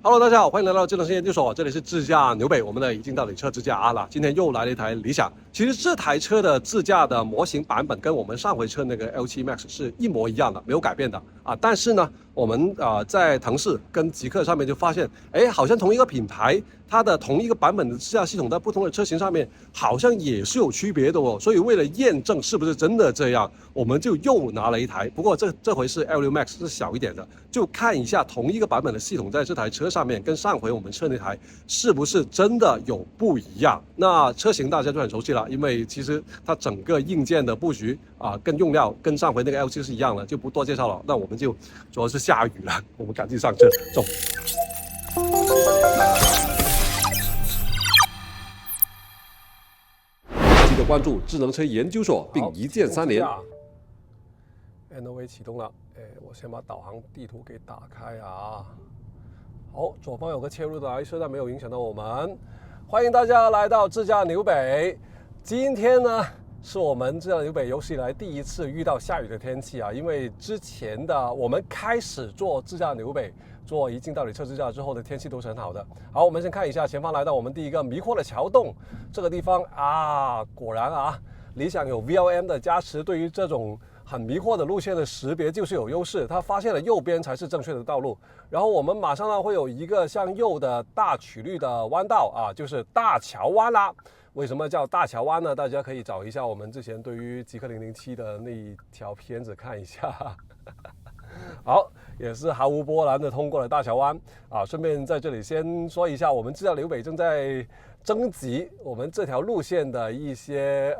Hello， 大家好，欢迎来到智能车研究所，这里是智驾纽北，我们的已经到底车智驾阿拉，今天又来了一台理想。其实这台车的智驾的模型版本跟我们上回车那个 L7 Max 是一模一样的，没有改变的啊。但是呢，我们在腾势跟极客上面就发现，好像同一个品牌，它的同一个版本的智驾系统在不同的车型上面好像也是有区别的哦。所以为了验证是不是真的这样，我们就又拿了一台，不过这回是 L6 Max 是小一点的，就看一下同一个版本的系统在这台车上面跟上回我们测那台是不是真的有不一样。那车型大家就很熟悉了，因为其实它整个硬件的布局跟用料跟上回那个 L7 是一样的，就不多介绍了。那我们就主要是下雨了，我们赶紧上车走。记得关注智能车研究所，并一键三连。NOA 启动了，我先把导航地图给打开啊。好，左方有个切入的来车，但没有影响到我们。欢迎大家来到智驾纽北。今天呢，是我们智驾纽北有史以来第一次遇到下雨的天气啊，因为之前的我们开始做智驾纽北，做一镜到底测智驾之后的天气都是很好的。好，我们先看一下前方来到我们第一个迷惑的桥洞这个地方啊，果然啊，理想有 VLM 的加持，对于这种很迷惑的路线的识别就是有优势，它发现了右边才是正确的道路。然后我们马上呢会有一个向右的大曲率的弯道啊，就是大桥湾啦。为什么叫大桥湾呢？大家可以找一下我们之前对于极客007的那一条片子看一下。好，也是毫无波澜的通过了大桥湾啊。顺便在这里先说一下，我们智驾纽北正在征集我们这条路线的一些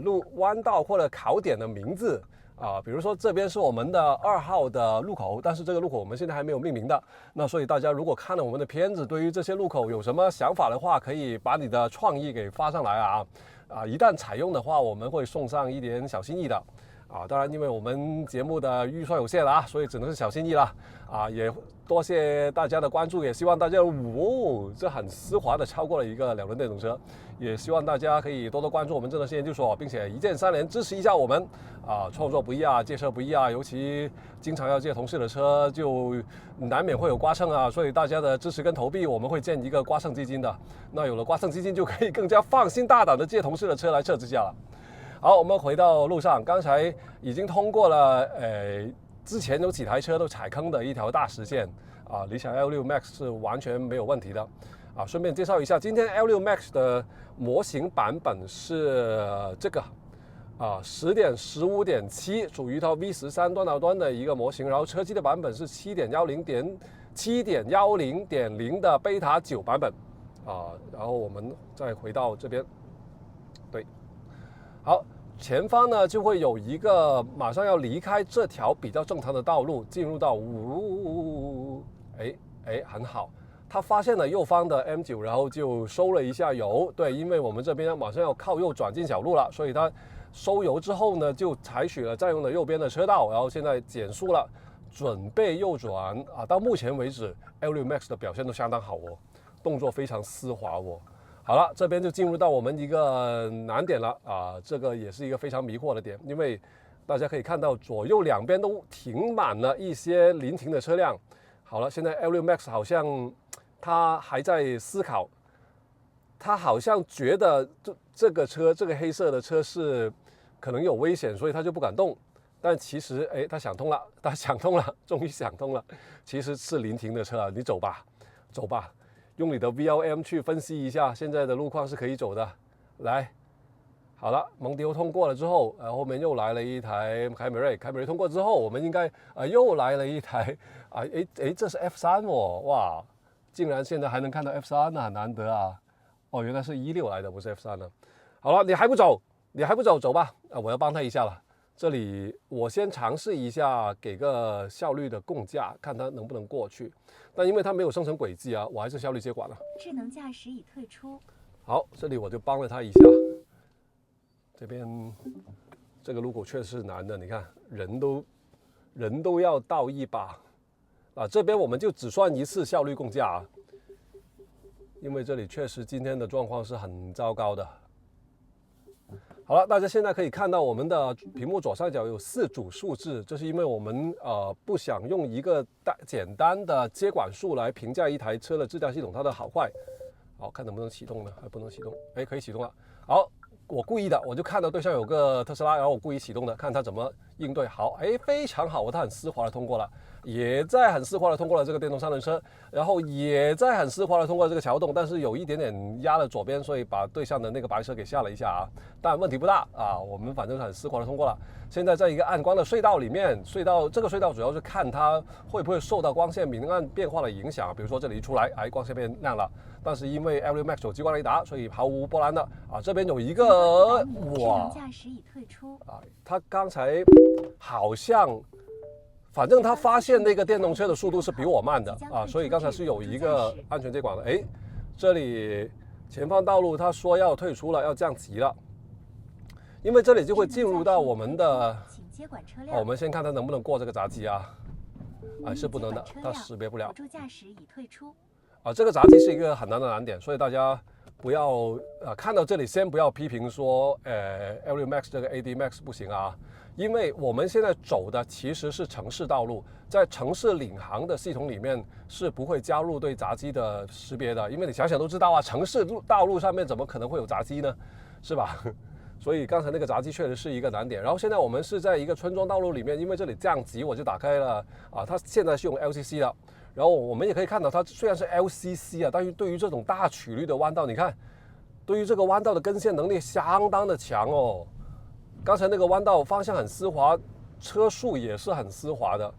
路弯道或者考点的名字啊，比如说这边是我们的2号的路口，但是这个路口我们现在还没有命名的。那所以大家如果看了我们的片子，对于这些路口有什么想法的话，可以把你的创意给发上来啊，一旦采用的话，我们会送上一点小心意的啊。当然，因为我们节目的预算有限了所以只能是小心意了啊。也多谢大家的关注，也希望大家这很丝滑的超过了一个2轮电动车。也希望大家可以多多关注我们智能车研究所，并且一键三连支持一下我们创作不易啊，借车不易啊，尤其经常要借同事的车，就难免会有刮蹭啊，所以大家的支持跟投币，我们会建一个刮蹭基金的。那有了刮蹭基金，就可以更加放心大胆的借同事的车来测智驾了。好，我们回到路上，刚才已经通过了之前有几台车都踩坑的一条大实线啊，理想 L6 Max 是完全没有问题的啊。顺便介绍一下，今天 L6 Max 的模型版本是这个10.15.7，属于一套 V13端到端的一个模型，然后车机的版本是7.10.0的贝塔9版本啊。然后我们再回到这边，对，好。前方呢就会有一个马上要离开这条比较正常的道路，进入到很好，他发现了右方的 M9， 然后就收了一下油。对，因为我们这边马上要靠右转进小路了，所以他收油之后呢，就采取了占用了右边的车道，然后现在减速了，准备右转啊。到目前为止 L6 Max 的表现都相当好哦，动作非常丝滑哦。好了，这边就进入到我们一个难点了啊，这个也是一个非常迷惑的点，因为大家可以看到左右两边都停满了一些临停的车辆。好了，现在 L6 Max 好像他还在思考，他好像觉得这个黑色的车是可能有危险，所以他就不敢动。但其实他想通了，终于想通了，其实是临停的车啊，你走吧。用你的 VLM 去分析一下现在的路况是可以走的。来，好了，蒙迪欧通过了之后，后面又来了一台凯美瑞通过之后，我们应该又来了一台这是 F3哦，哇，竟然现在还能看到 F3 呢，很难得啊。哦，原来是16来的，不是 F3 呢。好了，你还不走，走吧。我要帮他一下了。这里我先尝试一下，给个效率的共价，看它能不能过去。但因为它没有生成轨迹啊，我还是效率接管了。智能驾驶已退出。好，这里我就帮了他一下。这边这个路口确实是难的，你看人都要倒一把啊。这边我们就只算一次效率共价啊，因为这里确实今天的状况是很糟糕的。好了，大家现在可以看到我们的屏幕左上角有4组数字，这是因为我们不想用一个简单的接管数来评价一台车的智驾系统它的好坏。好，看能不能启动呢？还不能启动，哎，可以启动了。好，我故意的，我就看到对象有个特斯拉，然后我故意启动的，看它怎么应对。好，哎，非常好，它很丝滑的通过了。也在很丝滑的通过了这个电动三轮车，然后也在很丝滑的通过了这个桥洞，但是有一点点压了左边，所以把对向的那个白车给吓了一下啊，但问题不大啊，我们反正很丝滑的通过了。现在在一个暗光的隧道里面，这个隧道主要是看它会不会受到光线明暗变化的影响，比如说这里一出来，哎，光线变亮了，但是因为 L6 Max 有激光雷达，所以毫无波澜的啊。这边有一个哇，驾驶已退出啊，他刚才好像。反正他发现那个电动车的速度是比我慢的啊，所以刚才是有一个安全接管的。哎，这里前方道路他说要退出了，要降级了，因为这里就会进入到我们的。我们先看他能不能过这个闸机啊，是不能的，他识别不了。辅助驾驶已退出。啊，这个闸机是一个很难的难点，所以大家不要看到这里先不要批评说L6 Max 这个 AD Max 不行啊。因为我们现在走的其实是城市道路，在城市领航的系统里面是不会加入对闸机的识别的，因为你想想都知道啊，城市道路上面怎么可能会有闸机呢，是吧？所以刚才那个闸机确实是一个难点。然后现在我们是在一个村庄道路里面，因为这里降级，我就打开了啊，它现在是用 LCC 的。然后我们也可以看到，它虽然是 LCC 啊，但是对于这种大曲率的弯道，你看，对于这个弯道的跟线能力相当的强哦。刚才那个弯道方向很丝滑，车速也是很丝滑的，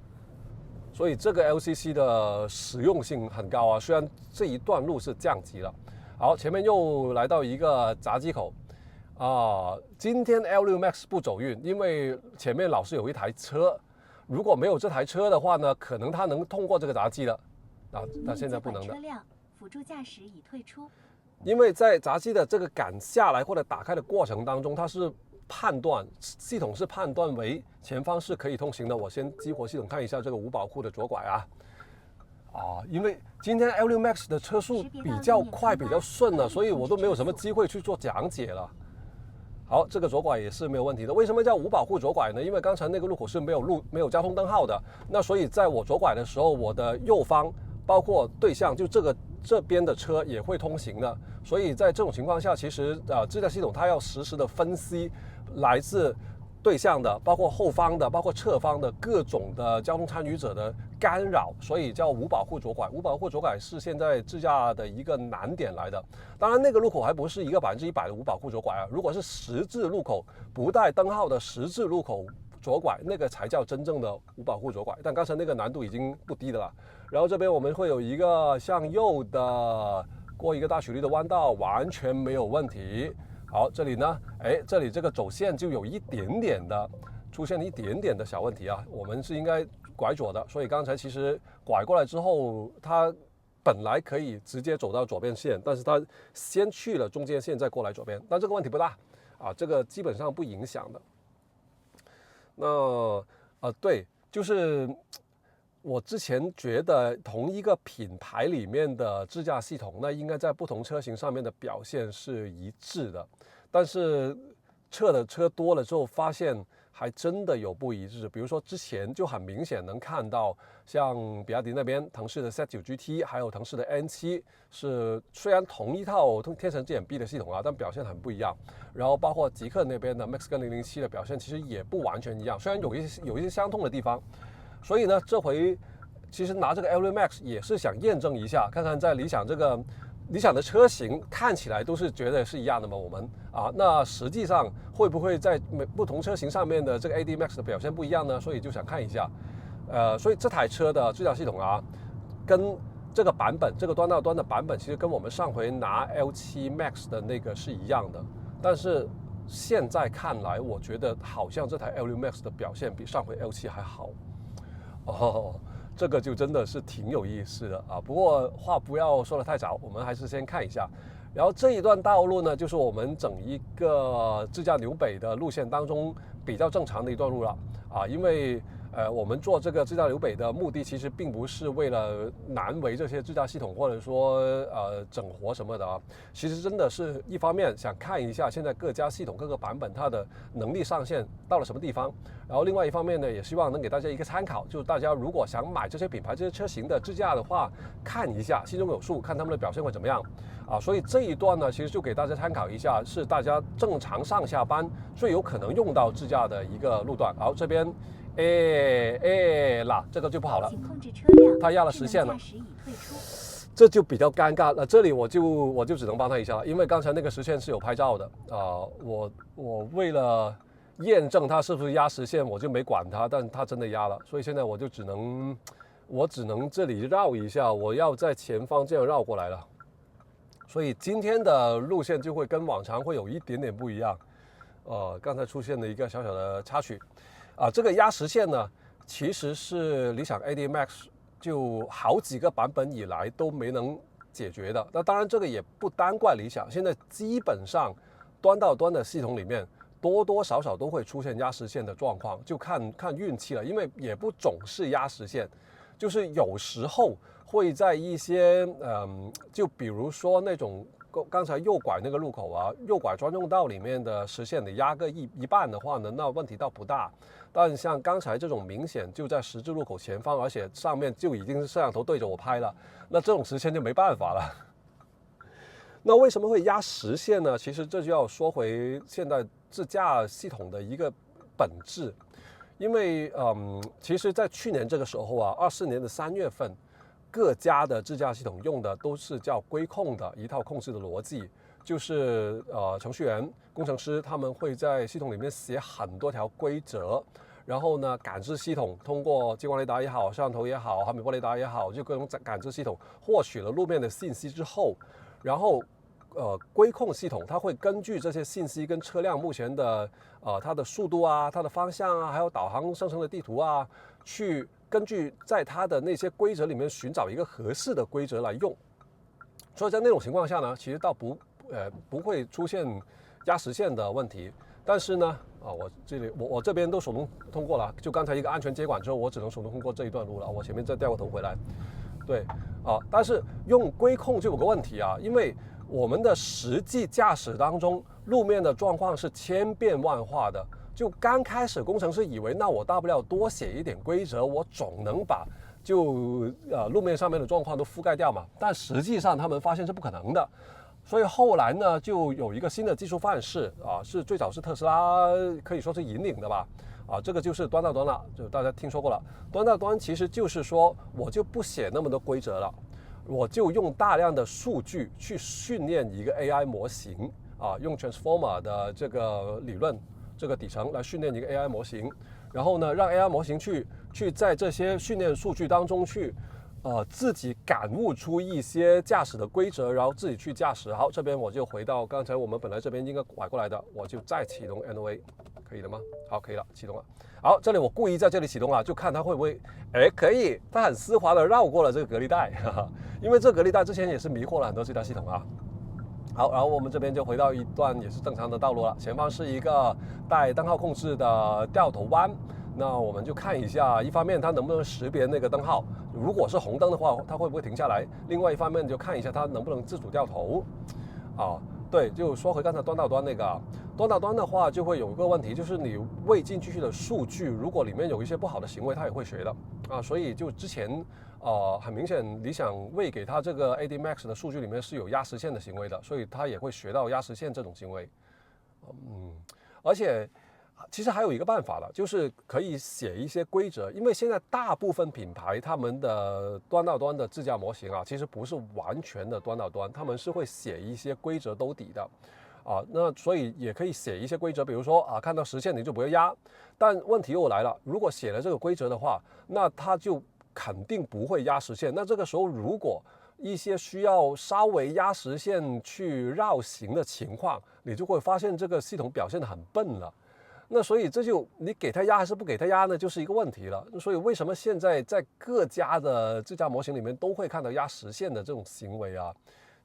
所以这个 LCC 的实用性很高啊。虽然这一段路是降级了，好，前面又来到一个闸机口啊。今天 L6 Max 不走运，因为前面老是有一台车，如果没有这台车的话呢，可能它能通过这个闸机的啊，但现在不能的。辅助驾驶已退出，因为在闸机的这个赶下来或者打开的过程当中，它是。系统是判断为前方是可以通行的。我先激活系统看一下这个无保护的左拐因为今天 L6 Max 的车速比较快比较顺了，所以我都没有什么机会去做讲解了。好，这个左拐也是没有问题的。为什么叫无保护左拐呢？因为刚才那个路口是没有交通灯号的，那所以在我左拐的时候，我的右方包括对向就这边的车也会通行的。所以在这种情况下，其实智驾系统它要实时的分析来自对向的，包括后方的，包括侧方的各种的交通参与者的干扰，所以叫无保护左拐。无保护左拐是现在智驾的一个难点来的。当然，那个路口还不是一个100%的无保护左拐啊。如果是十字路口不带灯号的十字路口左拐，那个才叫真正的无保护左拐。但刚才那个难度已经不低的了。然后这边我们会有一个向右的过一个大曲率的弯道，完全没有问题。好，这里呢，这里这个走线就有一点点的出现一点点的小问题啊，我们是应该拐左的，所以刚才其实拐过来之后，它本来可以直接走到左边线，但是它先去了中间线再过来左边，但这个问题不大啊，这个基本上不影响的。那对，就是我之前觉得同一个品牌里面的智驾系统，那应该在不同车型上面的表现是一致的，但是测的车多了之后发现还真的有不一致。比如说之前就很明显能看到，像比亚迪那边腾势的 Z9 GT 还有腾势的 N7 是虽然同一套天神之眼 B 的系统啊，但表现很不一样。然后包括极氪那边的 Max 跟007的表现其实也不完全一样，虽然有一些相通的地方。所以呢，这回其实拿这个 L6 Max 也是想验证一下，看看在理想的车型看起来都是觉得是一样的嘛，我们那实际上会不会在不同车型上面的这个 AD Max 的表现不一样呢？所以就想看一下，所以这台车的智驾系统跟这个版本，这个端到端的版本，其实跟我们上回拿 L7 Max 的那个是一样的，但是现在看来，我觉得好像这台 L6 Max 的表现比上回 L7 还好。这个就真的是挺有意思的啊！不过话不要说得太早，我们还是先看一下。然后这一段道路呢，就是我们整一个智驾纽北的路线当中比较正常的一段路了因为我们做这个自驾流北的目的其实并不是为了难为这些自驾系统，或者说整活什么的啊。其实真的是一方面想看一下现在各家系统各个版本它的能力上限到了什么地方，然后另外一方面呢，也希望能给大家一个参考，就是大家如果想买这些品牌这些车型的自驾的话，看一下心中有数，看他们的表现会怎么样啊。所以这一段呢，其实就给大家参考一下，是大家正常上下班最有可能用到自驾的一个路段。好，这边啦，这个就不好了，请控制车辆，它压了实线了，智能驾驶已退出。这就比较尴尬了。这里我就只能帮他一下了，因为刚才那个实线是有拍照的啊、我为了验证它是不是压实线，我就没管它，但它真的压了，所以现在我只能这里绕一下，我要在前方这样绕过来了。所以今天的路线就会跟往常会有一点点不一样。刚才出现了一个小小的插曲。这个压实线呢，其实是理想 AD Max 就好几个版本以来都没能解决的。那当然这个也不单怪理想，现在基本上端到端的系统里面多多少少都会出现压实线的状况，就看运气了，因为也不总是压实线，就是有时候会在一些就比如说那种刚才右拐那个路口啊，右拐专用道里面的实线你压个一半的话呢，那问题倒不大。但像刚才这种明显就在十字路口前方，而且上面就已经是摄像头对着我拍了，那这种实线就没办法了。那为什么会压实线呢？其实这就要说回现在自驾系统的一个本质。因为其实在去年这个时候啊，24年的3月份，各家的自驾系统用的都是叫规控的一套控制的逻辑，就是程序员、工程师他们会在系统里面写很多条规则，然后呢，感知系统通过激光雷达也好、摄像头也好、毫米波雷达也好，就各种感知系统获取了路面的信息之后，然后规控系统它会根据这些信息跟车辆目前的它的速度啊、它的方向啊，还有导航生成的地图啊，去根据在它的那些规则里面寻找一个合适的规则来用。所以在那种情况下呢，其实倒不会出现压实线的问题。但是呢，我这边都手动通过了，就刚才一个安全接管之后，我只能手动通过这一段路了。我前面再掉个头回来，对但是用规控就有个问题啊，因为我们的实际驾驶当中，路面的状况是千变万化的。就刚开始工程师以为，那我大不了多写一点规则，我总能把路面上面的状况都覆盖掉嘛。但实际上他们发现是不可能的。所以后来呢，就有一个新的技术范式是最早是特斯拉可以说是引领的吧。这个就是端到端了，就大家听说过了。端到端其实就是说，我就不写那么多规则了，我就用大量的数据去训练一个 AI 模型用 Transformer 的这个理论这个底层来训练一个 AI 模型，然后呢，让 AI 模型去在这些训练数据当中去自己感悟出一些驾驶的规则，然后自己去驾驶。好，这边我就回到刚才我们本来这边应该拐过来的，我就再启动 NOA， 可以了吗？好，可以了，启动了。好，这里我故意在这里启动就看它会不会，可以，它很丝滑的绕过了这个隔离带，因为这隔离带之前也是迷惑了很多自驾系统好，然后我们这边就回到一段也是正常的道路了，前方是一个带灯号控制的掉头弯。那我们就看一下，一方面它能不能识别那个灯号，如果是红灯的话，它会不会停下来？另外一方面就看一下它能不能自主掉头。对，就说回刚才端到端那个，端到端的话就会有一个问题，就是你喂进去的数据，如果里面有一些不好的行为，它也会学的所以就之前很明显，理想喂给它这个 AD Max 的数据里面是有压实线的行为的，所以它也会学到压实线这种行为。而且其实还有一个办法了，就是可以写一些规则，因为现在大部分品牌他们的端到端的自驾模型其实不是完全的端到端，他们是会写一些规则兜底的那所以也可以写一些规则，比如说看到实线你就不要压。但问题又来了，如果写了这个规则的话，那它就肯定不会压实线。那这个时候如果一些需要稍微压实线去绕行的情况，你就会发现这个系统表现得很笨了。那所以这就你给它压还是不给它压呢，就是一个问题了。所以为什么现在在各家的自驾模型里面都会看到压实线的这种行为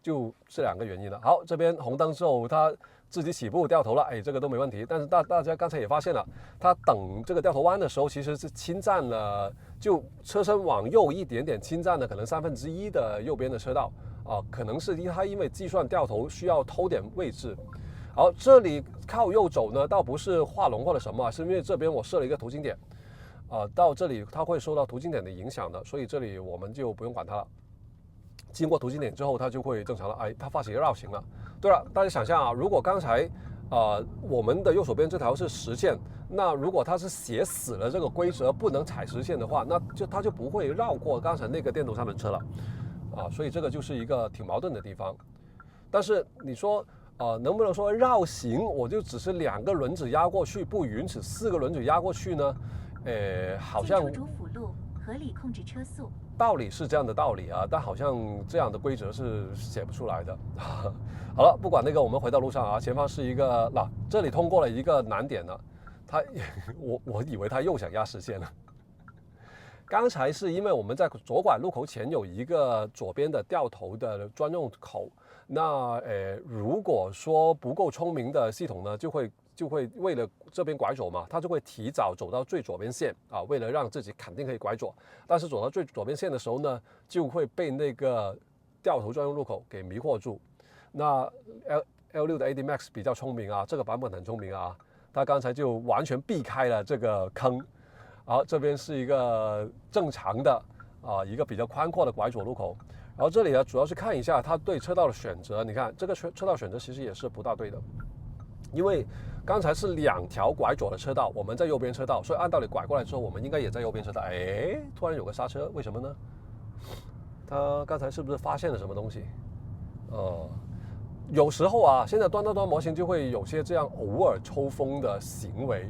就是2个原因了。好，这边红灯之后它自己起步掉头了，哎，这个都没问题。但是大家刚才也发现了，它等这个掉头弯的时候，其实是侵占了，就车身往右一点点侵占了可能1/3的右边的车道啊，可能是它因为计算掉头需要偷点位置。好，这里靠右走呢，倒不是画龙或者什么，是因为这边我设了一个途经点，到这里它会受到途经点的影响的，所以这里我们就不用管它了。经过途经点之后，它就会正常了，哎，它发起绕行了。对了，大家想象啊，如果刚才我们的右手边这条是实线，那如果它是写死了这个规则不能踩实线的话，那它就不会绕过刚才那个电动三轮车了所以这个就是一个挺矛盾的地方。但是你说能不能说绕行我就只是2个轮子压过去，不允许4个轮子压过去呢？好像进出主辅路，合理控制车速。道理是这样的道理啊，但好像这样的规则是写不出来的。好了，不管那个，我们回到路上啊，前方是一个这里通过了一个难点了，我以为他又想压实线了。刚才是因为我们在左拐路口前有一个左边的掉头的专用口，那如果说不够聪明的系统呢，就会为了这边拐左嘛，它就会提早走到最左边线为了让自己肯定可以拐左，但是走到最左边线的时候呢，就会被那个掉头专用路口给迷惑住。那 L6 的 AD Max 比较聪明啊，这个版本很聪明啊，它刚才就完全避开了这个坑。好，这边是一个正常的一个比较宽阔的拐左路口。然后这里呢，主要是看一下它对车道的选择。你看这个车道选择其实也是不大对的，因为刚才是2条拐左的车道，我们在右边车道，所以按道理拐过来之后，我们应该也在右边车道。哎，突然有个刹车，为什么呢？他刚才是不是发现了什么东西？有时候现在端到端模型就会有些这样偶尔抽风的行为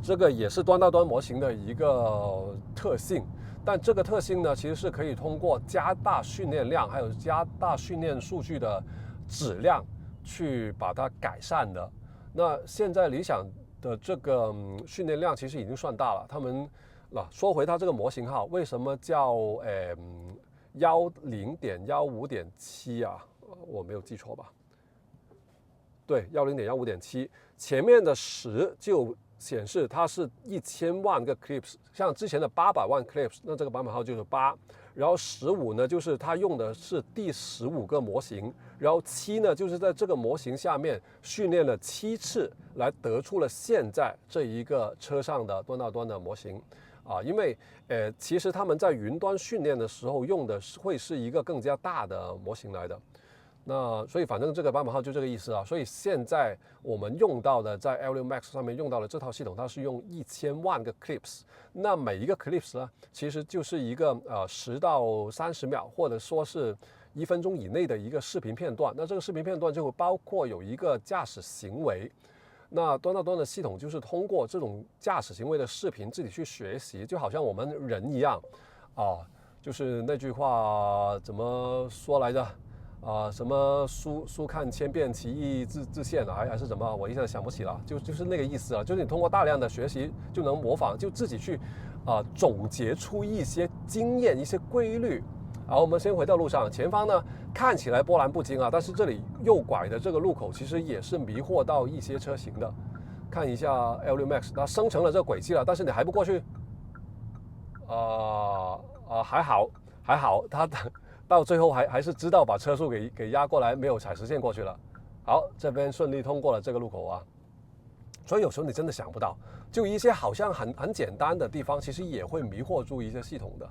这个也是端到端模型的一个特性。但这个特性呢，其实是可以通过加大训练量，还有加大训练数据的质量去把它改善的。那现在理想的这个训练量其实已经算大了。他们说回它这个模型号，为什么叫10.15.7我没有记错吧？对，10.15.7，前面的10就显示它是1000万个 clips， 像之前的800万 clips， 那这个版本号就是8。然后15呢，就是它用的是第15个模型，然后7呢，就是在这个模型下面训练了7次，来得出了现在这一个车上的端到端的模型因为其实他们在云端训练的时候用的会是一个更加大的模型来的。那所以反正这个版本号就这个意思所以现在我们用到的在 L6 Max 上面用到的这套系统，它是用1000万个 clips， 那每一个 clips 呢，其实就是一个10到30秒，或者说是1分钟以内的一个视频片段。那这个视频片段就会包括有一个驾驶行为，那端到端的系统就是通过这种驾驶行为的视频自己去学习，就好像我们人一样就是那句话怎么说来着？什么书看千遍，其义自现还是什么？我一下子想不起了，就是那个意思就是你通过大量的学习就能模仿，就自己去总结出一些经验、一些规律。好，我们先回到路上，前方呢看起来波澜不惊但是这里右拐的这个路口其实也是迷惑到一些车型的。看一下 L6 Max， 它生成了这个轨迹了，但是你还不过去？还好，它到最后还是知道把车速给压过来，没有踩实线过去了。好，这边顺利通过了这个路口所以有时候你真的想不到，就一些好像很简单的地方，其实也会迷惑住一些系统的。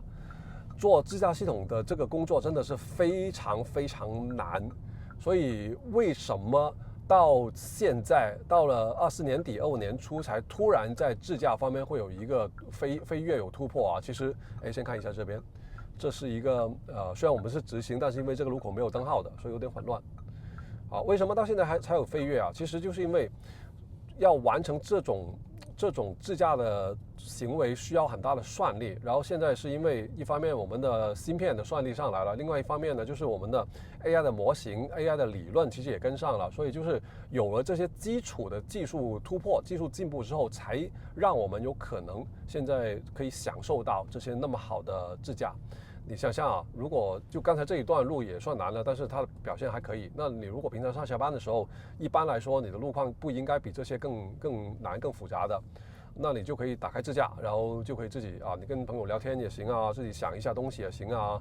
做自驾系统的这个工作真的是非常非常难，所以为什么到现在到了24年底25年初才突然在自驾方面会有一个飞跃有突破其实先看一下这边。这是一个虽然我们是直行，但是因为这个路口没有灯号的，所以有点混乱。为什么到现在才有飞跃其实就是因为要完成这种自驾的行为需要很大的算力，然后现在是因为一方面我们的芯片的算力上来了，另外一方面呢就是我们的 AI 的模型 AI 的理论其实也跟上了，所以就是有了这些基础的技术突破技术进步之后，才让我们有可能现在可以享受到这些那么好的自驾。你想象啊，如果就刚才这一段路也算难了，但是它的表现还可以。那你如果平常上下班的时候，一般来说你的路况不应该比这些更难、更复杂的。那你就可以打开支架，然后就可以自己啊，你跟朋友聊天也行啊，自己想一下东西也行啊。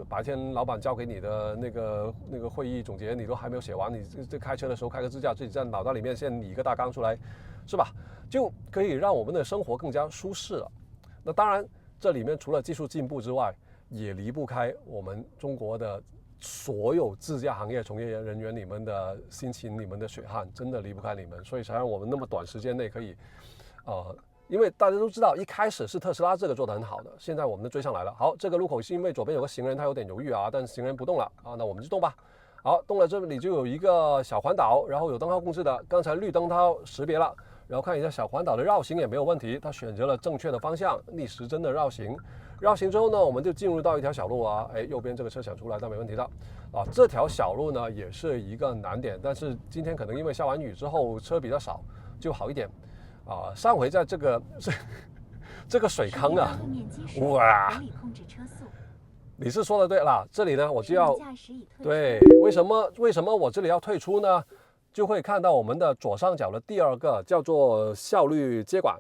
白天老板交给你的那个会议总结你都还没有写完，你这开车的时候开个支架，自己在脑袋里面先拟一个大纲出来，是吧？就可以让我们的生活更加舒适了。那当然，这里面除了技术进步之外，也离不开我们中国的所有自驾行业从业人员，你们的辛勤、你们的血汗，真的离不开你们，所以才让我们那么短时间内可以，因为大家都知道，一开始是特斯拉这个做得很好的，现在我们都追上来了。好，这个路口是因为左边有个行人，他有点犹豫啊，但是行人不动了啊，那我们就动吧。好，动了这里就有一个小环岛，然后有灯号控制的，刚才绿灯它识别了，然后看一下小环岛的绕行也没有问题，它选择了正确的方向，逆时针的绕行。绕行之后呢，我们就进入到一条小路啊，右边这个车想出来，但没问题的啊。这条小路呢也是一个难点，但是今天可能因为下完雨之后车比较少，就好一点啊。上回在这个水坑啊，哇！你是说的对啦，这里呢我就要对，为什么我这里要退出呢？就会看到我们的左上角的第二个叫做效率接管。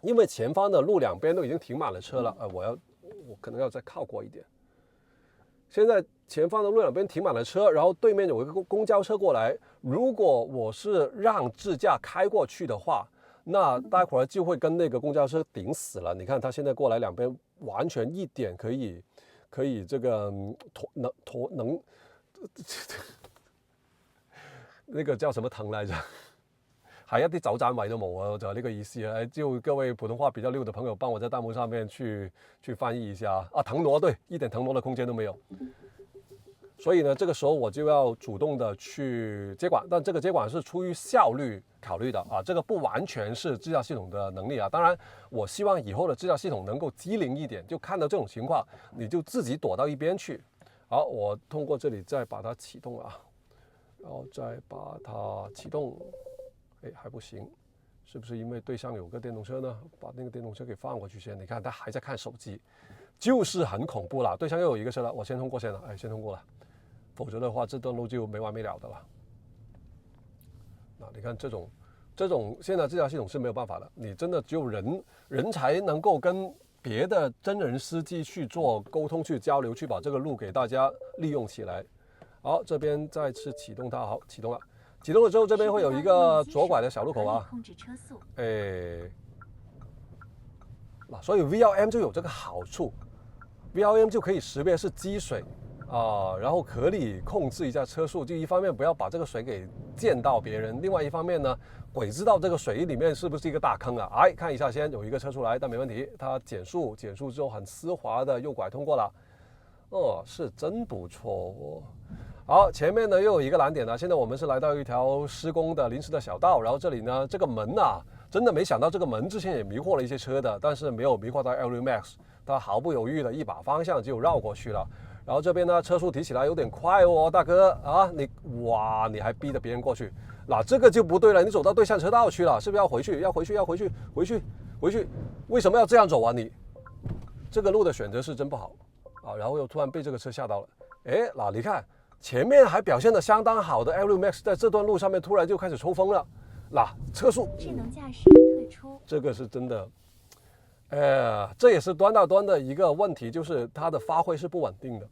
因为前方的路两边都已经停满了车了，我可能要再靠过一点。现在前方的路两边停满了车，然后对面有一个公交车过来。如果我是让支架开过去的话，那待会儿就会跟那个公交车顶死了。你看他现在过来两边完全一点可以这个能那个叫什么藤来着？係一啲走盞位都冇啊，就係呢個意思啊！就各位普通話比較溜的朋友，幫我在彈幕上面去翻譯一下啊，騰挪對，一點騰挪的空間都沒有。所以呢，這個時候我就要主動的去接管，但這個接管是出於效率考慮的啊，這個不完全是自駕系統的能力啊。當然，我希望以後的自駕系統能夠機靈一點，就看到這種情況，你就自己躲到一邊去。好，我通過這裡再把它啟動啊，然後再把它啟動。還不行，是不是因為對向有個電動車呢？把那個電動車給放過去先。你看他還在看手機，就是很恐怖啦。對向又有一個車了，我先通過先了，先通過了，否則的話這段路就沒完沒了的了。那你看這種現在自駕系統是沒有辦法的，你真的只有人才能夠跟別的真人司機去做溝通、去交流、去把這個路給大家利用起來。好，這邊再次啟動它，好，啟動了。啟動了之後，這邊會有一個左拐的小路口啊。所以 VLM 就有這個好處 ，VLM 就可以識別是積水啊，然後可以控制一下車速。就一方面不要把這個水給濺到別人，另外一方面呢，鬼知道這個水裡面是不是一個大坑啊？看一下先，有一個車出來，但沒問題，它減速之後很絲滑的右拐通過了。是真不錯哦。好，前面呢又有一個難點呢。現在我們是來到一條施工的臨時的小道，然後這裡呢這個門啊，真的沒想到這個門之前也迷惑了一些車的，但是沒有迷惑到 L Max， 他毫不猶豫的一把方向就繞過去了。然後這邊呢車速提起來有點快哦，大哥啊，你還逼着別人過去，這個就不對了，你走到對向車道去了，是不是要回去？為什麼要這樣走啊你？這個路的選擇是真不好啊，然後又突然被這個車嚇到了。你看。前面還表現得相當好的 L Max 在這段路上面突然就開始抽風了，車速智能駕駛退出，這個是真的，這也是端到端的一個問題，就是它的發揮是不穩定的。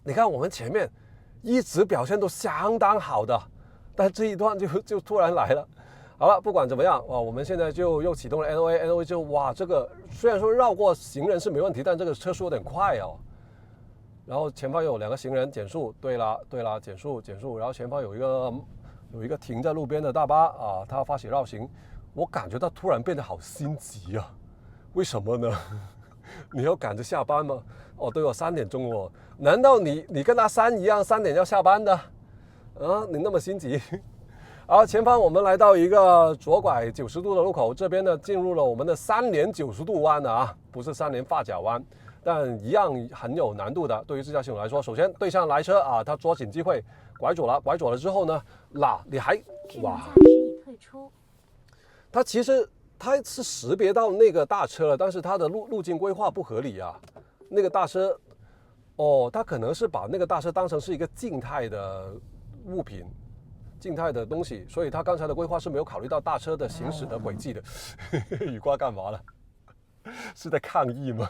你看我們前面一直表現都相當好的，但這一段就突然來了。好了，不管怎麼樣，我們現在就又啟動了 NOA 就這個雖然說繞過行人是沒問題，但這個車速有點快哦。然後前方有兩個行人減速，對啦，減速。然後前方有一個停在路邊的大巴啊，他發起繞行，我感覺到突然變得好心急啊！為什麼呢？你要趕着下班嗎？對哦，3點鐘哦，難道你跟阿三一樣3點要下班的？你那麼心急？好，前方我們來到一個左拐90度的路口，這邊呢進入了我們的3連90度彎啊，不是3連發角彎。但一樣很有難度的，對於自駕系統來說，首先對向來車啊，他捉緊機會拐左了之後呢，你還他其實他是識別到那個大車了，但是他的路徑規劃不合理啊，那个大车，哦，它可能是把那个大车当成是一个静态的物品。静态的东西，所以他刚才的规划是没有考虑到大车的行驶的轨迹的。雨刮干嘛了？是在抗议吗？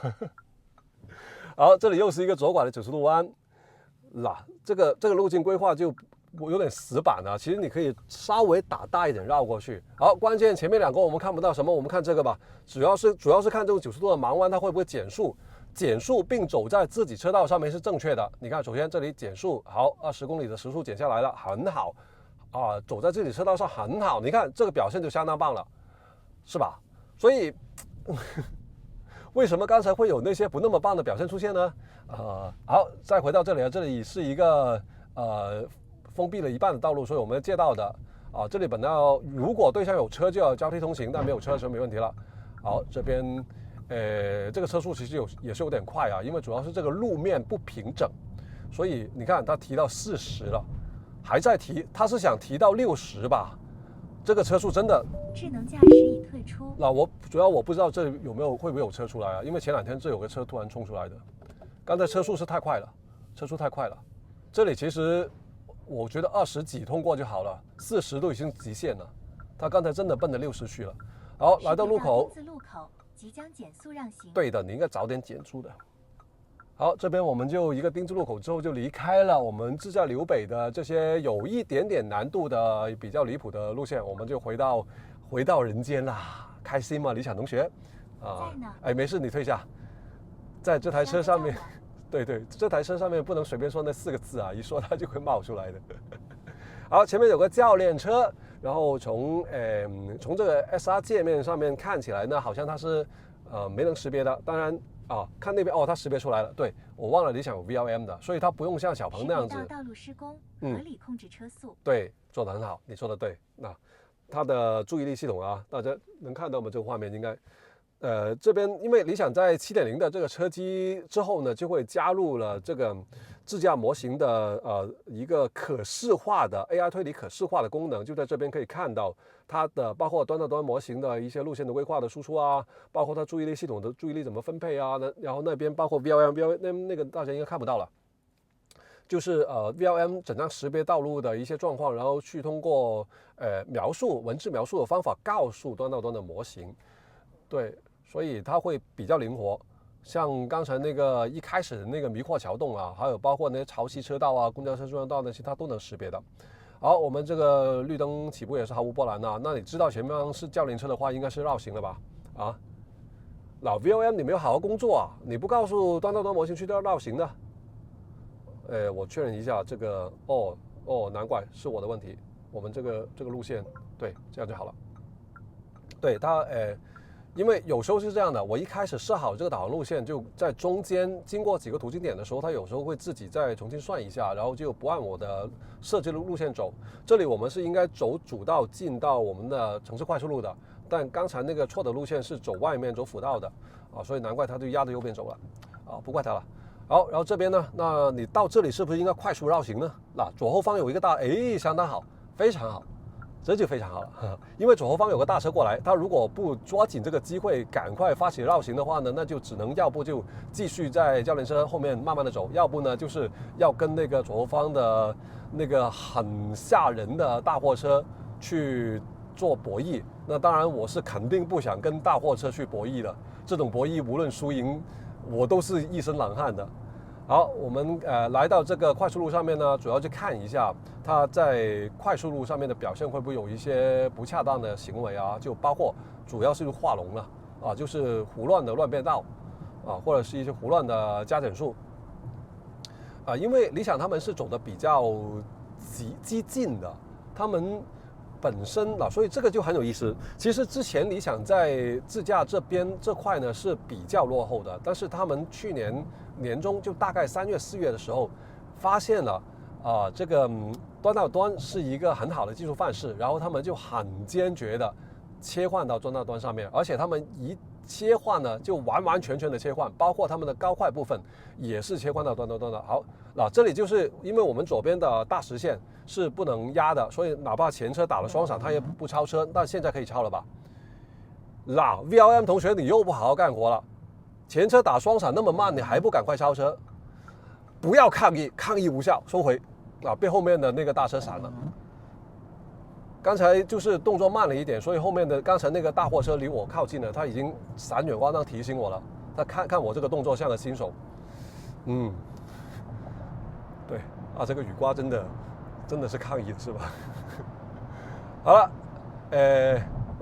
好，这里又是一个左拐的90度弯，这个路径规划就有点死板了。其实你可以稍微打大一点绕过去。好，关键前面2个我们看不到什么，我们看这个吧。主要是看这种90度的盲弯，它会不会减速？减速并走在自己车道上面是正确的。你看，首先这里减速，好，20公里的时速减下来了，很好。走在自己车道上很好，你看这个表现就相当棒了，是吧？所以为什么刚才会有那些不那么棒的表现出现呢？好，再回到这里啊，这里是一个封闭了一半的道路，所以我们借道的这里本来如果对向有车就要交替通行，但没有车的时候没问题了。好，这边这个车速其实也是有点快啊，因为主要是这个路面不平整，所以你看它提到40了。还在提，他是想提到60吧？这个车速真的。智能驾驶已退出。主要我不知道这里会不会有车出来啊？因为前2天这有个车突然冲出来的，刚才车速是太快了，这里其实我觉得20几通过就好了，40都已经极限了。他刚才真的奔着60去了。好，来到路口，路口即将减速让行。对的，你应该早点减速的。好，这边我们就一个丁字路口之后就离开了我们自驾柳北的这些有一点点难度的比较离谱的路线，我们就回到人间啦，开心吗，理想同学？没事，你退下，在这台车上面，对，这台车上面不能随便说那4个字啊，一说它就会冒出来的。好，前面有个教练车，然后从这个 SR 界面上面看起来呢，好像它是没能识别的，当然。看那边它识别出来了。对，我忘了理想有 VLM 的，所以它不用像小鹏那样子。道路施工，合理控制车速。对，做得很好，你说的对。那它的注意力系统啊，大家能看到吗？这个画面应该，这边因为理想在7.0的这个车机之后呢，就会加入了这个自驾模型的一个可视化的 AI 推理可视化的功能，就在这边可以看到。它的包括端到端模型的一些路线的规划的输出啊，包括它注意力系统的注意力怎么分配啊，然后那边包括 VLM 那个大家应该看不到了，就是VLM 整张识别道路的一些状况，然后去通过文字描述的方法告诉端到端的模型，对，所以它会比较灵活。像刚才那个一开始的那个迷惑桥洞啊，还有包括那些潮汐车道啊、公交车专用道那些，它都能识别的。好，我们这个绿灯起步也是毫无波澜啊。那你知道前面是教练车的话，应该是绕行了吧？老 VLM 你没有好好工作啊！你不告诉端到端模型去绕行的。我确认一下这个，难怪是我的问题。我们这个路线，对，这样就好了。对它，因为有时候是这样的，我一开始设好这个导航路线，就在中间经过几个途经点的时候，它有时候会自己再重新算一下，然后就不按我的设计的路线走。这里我们是应该走主道进到我们的城市快速路的，但刚才那个错的路线是走外面走辅道的所以难怪它就压着右边走了不怪它了。好，然后这边呢，那你到这里是不是应该快速绕行呢？那左后方有一个相当好，非常好。这就非常好了，因为左后方有个大车过来，他如果不抓紧这个机会赶快发起绕行的话呢，那就只能要不就继续在教练车后面慢慢的走，要不呢就是要跟那个左后方的那个很吓人的大货车去做博弈。那当然我是肯定不想跟大货车去博弈的，这种博弈无论输赢我都是一身冷汗的。好，我们来到这个快速路上面呢，主要去看一下它在快速路上面的表现会不会有一些不恰当的行为啊，就包括主要是画龙了就是胡乱的乱变道或者是一些胡乱的加减速因为理想他们是走的比较激进的，他们本身所以这个就很有意思。其实之前理想在自驾这块呢是比较落后的，但是他们去年年中就大概3月4月的时候发现了这个端到端是一个很好的技术范式，然后他们就很坚决的切换到端到端上面，而且他们一切换呢就完完全全的切换，包括他们的高快部分也是切换到端到端的。好，这里就是因为我们左边的大实线是不能压的，所以哪怕前车打了双闪它也不超车，但现在可以超了吧？VLM 同学你又不好好干活了，前车打双闪那么慢，你还不赶快超车？不要抗议，抗议无效，收回啊！被后面的那个大车闪了。刚才就是动作慢了一点，所以后面的刚才那个大货车离我靠近了，他已经闪远光灯提醒我了。他看看我这个动作像个新手，对啊，这个雨刮真的是抗议是吧？好了，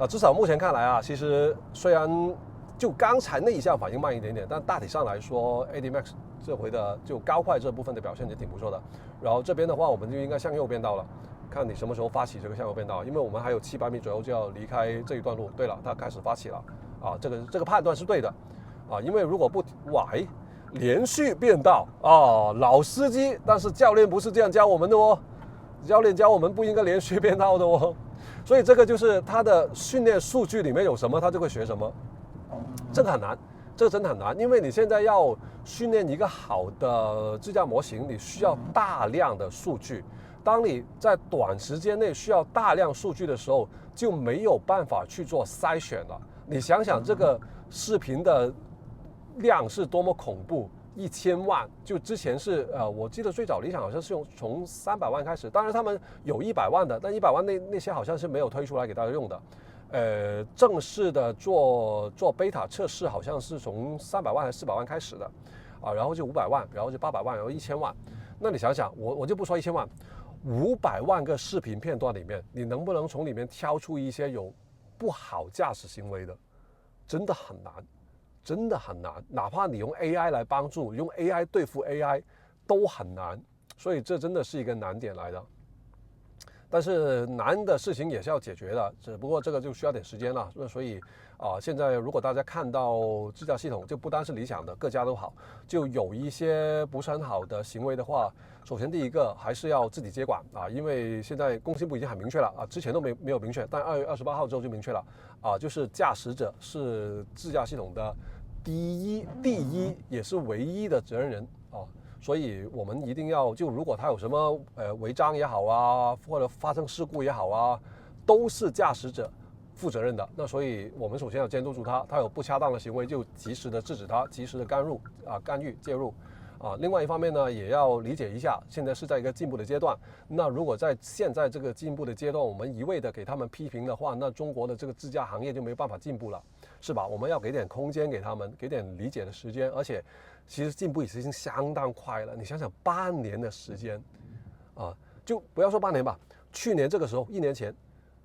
至少目前看来啊，其实虽然就刚才那一项反应慢一点点，但大体上来说 ，AD Max 这回的就高快这部分的表现也挺不错的。然后这边的话，我们就应该向右变道了，看你什么时候发起这个向右变道，因为我们还有700米左右就要离开这一段路。对了，它开始发起了啊，这个判断是对的啊，因为如果不连续变道啊，老司机，但是教练不是这样教我们的哦，教练教我们不应该连续变道的哦。所以这个就是他的训练数据里面有什么，他就会学什么。这个很难，这个真的很难，因为你现在要训练一个好的自驾模型，你需要大量的数据。当你在短时间内需要大量数据的时候，就没有办法去做筛选了。你想想这个视频的量是多么恐怖，1000万，就之前是我记得最早理想好像是从300万开始，当然他们有100万的，但100万那些好像是没有推出来给大家用的。正式的做 beta 测试好像是从300万还是400万开始的啊，然后就500万，然后就800万，然后1000万。那你想想，我就不说1000万，500万个视频片段里面，你能不能从里面挑出一些有不好驾驶行为的？真的很难，真的很难。哪怕你用 AI 来帮助，用 AI 对付 AI 都很难，所以这真的是一个难点来的。但是难的事情也是要解决的，只不过这个就需要点时间了。所以现在如果大家看到自驾系统，就不单是理想的，各家都好，就有一些不是很好的行为的话，首先第一个还是要自己接管啊，因为现在工信部已经很明确了啊，之前都没有明确，但2月28号之后就明确了啊，就是驾驶者是自驾系统的第一也是唯一的责任人啊。所以我们一定要就如果他有什么违章也好啊，或者发生事故也好啊，都是驾驶者负责任的。那所以我们首先要监督住他有不恰当的行为就及时的制止他，及时的干预介入啊。另外一方面呢，也要理解一下现在是在一个进步的阶段。那如果在现在这个进步的阶段，我们一味的给他们批评的话，那中国的这个自驾行业就没有办法进步了，是吧？我们要给点空间给他们，给点理解的时间，而且其实进步已经相当快了。你想想半年的时间啊，就不要说半年吧，去年这个时候1年前，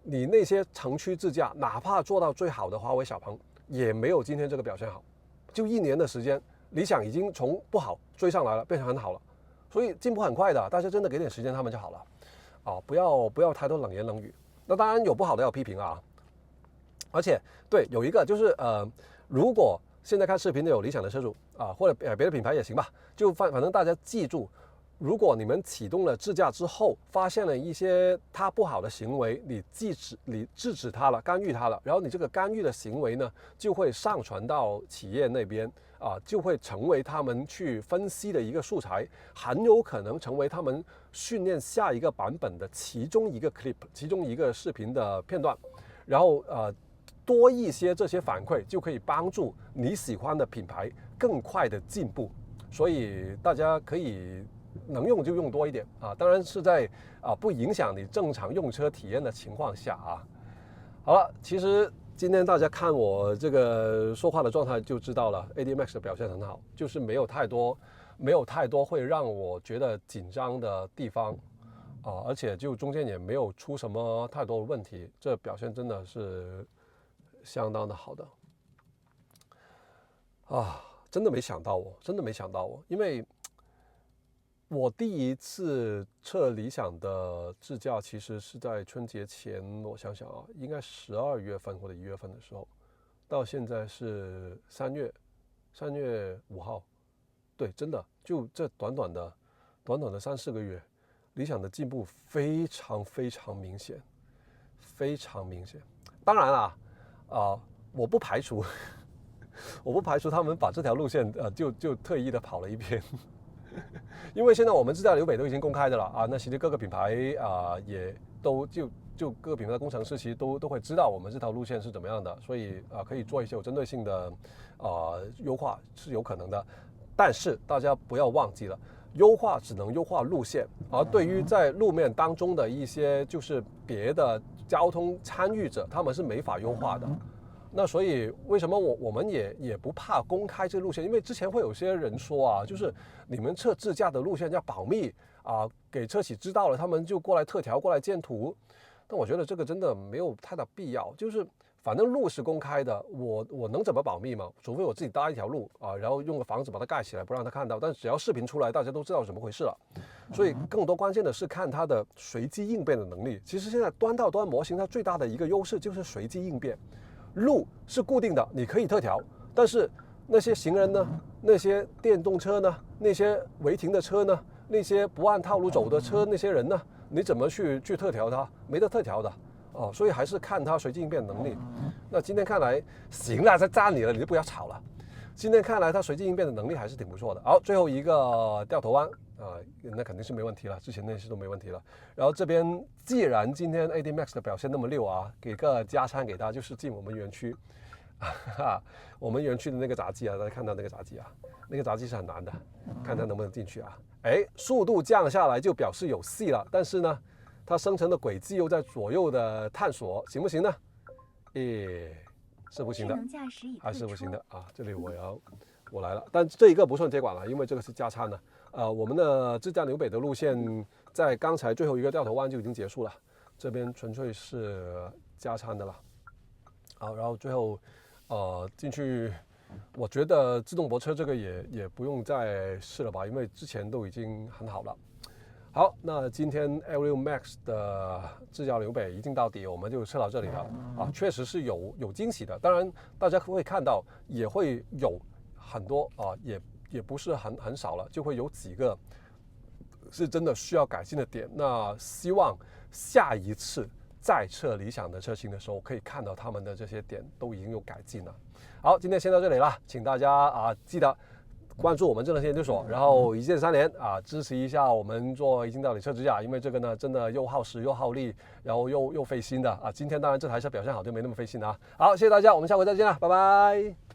你那些城区自驾哪怕做到最好的华为小鹏也没有今天这个表现好。就1年的时间，理想已经从不好追上来了，变成很好了，所以进步很快的，大家真的给点时间他们就好了啊，不要太多冷言冷语。那当然有不好的要批评啊，而且对有一个就是如果现在看视频的有理想的车主啊，或者别的品牌也行吧，就反正大家记住，如果你们启动了自驾之后，发现了一些他不好的行为，你制止他了，干预他了，然后你这个干预的行为呢，就会上传到企业那边啊，就会成为他们去分析的一个素材，很有可能成为他们训练下一个版本的其中一个 clip， 其中一个视频的片段，然后多一些这些反馈，就可以帮助你喜欢的品牌更快的进步。所以大家可以能用就用多一点啊，当然是在不影响你正常用车体验的情况下啊。好了，其实今天大家看我这个说话的状态就知道了 ，AD Max 的表现很好，就是没有太多会让我觉得紧张的地方啊，而且就中间也没有出什么太多的问题，这表现真的是相当的好的啊！真的没想到我，因为我第一次测理想的自驾其实是在春节前，我想想啊，应该12月份或者1月份的时候，到现在是3月5号，对，真的就这短短的3-4个月，理想的进步非常明显，非常明显。当然啦，我不排除他们把这条路线就特意的跑了一遍。因为现在我们自驾流北都已经公开的了啊，那其实各个品牌也都就就各个品牌的工程师其实都会知道我们这条路线是怎么样的，所以可以做一些有针对性的优化是有可能的。但是大家不要忘记了，优化只能优化路线，而对于在路面当中的一些就是别的交通参与者，他们是没法优化的。那所以为什么我们也不怕公开这路线？因为之前会有些人说啊，就是你们测自驾的路线要保密啊，给车企知道了，他们就过来特调，过来建图。但我觉得这个真的没有太大必要，就是反正路是公开的，我能怎么保密嘛？除非我自己搭一条路啊，然后用个房子把它盖起来，不让他看到。但只要视频出来，大家都知道怎么回事了。所以更多关键的是看它的随机应变的能力。其实现在端到端模型它最大的一个优势就是随机应变。路是固定的，你可以特调，但是那些行人呢，那些电动车呢，那些违停的车呢，那些不按套路走的车，那些人呢，你怎么去特调它？没得特调的哦，所以还是看它随机应变能力。那今天看来，行了，在站你了，你就不要吵了。今天看来它随机应变的能力还是挺不错的。好，最后一个掉头弯那肯定是没问题了，之前那些都没问题了。然后这边既然今天 AD Max 的表现那么溜啊，给个加餐给他，就是进我们园区，我们园区的那个闸机啊，大家看到那个闸机啊，那个闸机是很难的，看它能不能进去啊。速度降下来就表示有戏了，但是呢，它生成的轨迹又在左右的探索，行不行呢？是不行的，还是不行的啊！这里我来了，但这一个不算接管了，因为这个是加餐的。我们的自驾纽北的路线在刚才最后一个掉头弯就已经结束了，这边纯粹是加餐的了。好，然后最后进去，我觉得自动泊车这个也不用再试了吧，因为之前都已经很好了。好，那今天 Aerial Max 的自驾纽北一镜到底，我们就测到这里了啊，确实是有惊喜的。当然，大家会看到也会有很多也不是很少了，就会有几个是真的需要改进的点。那希望下一次再测理想的车型的时候，可以看到他们的这些点都已经有改进了。好，今天先到这里了，请大家记得关注我们智能车研究所，然后一键3连支持一下我们做一镜到底车指甲，因为这个呢真的又耗时又耗力，然后又费心的今天当然这台车表现好就没那么费心了好，谢谢大家，我们下回再见了，拜拜。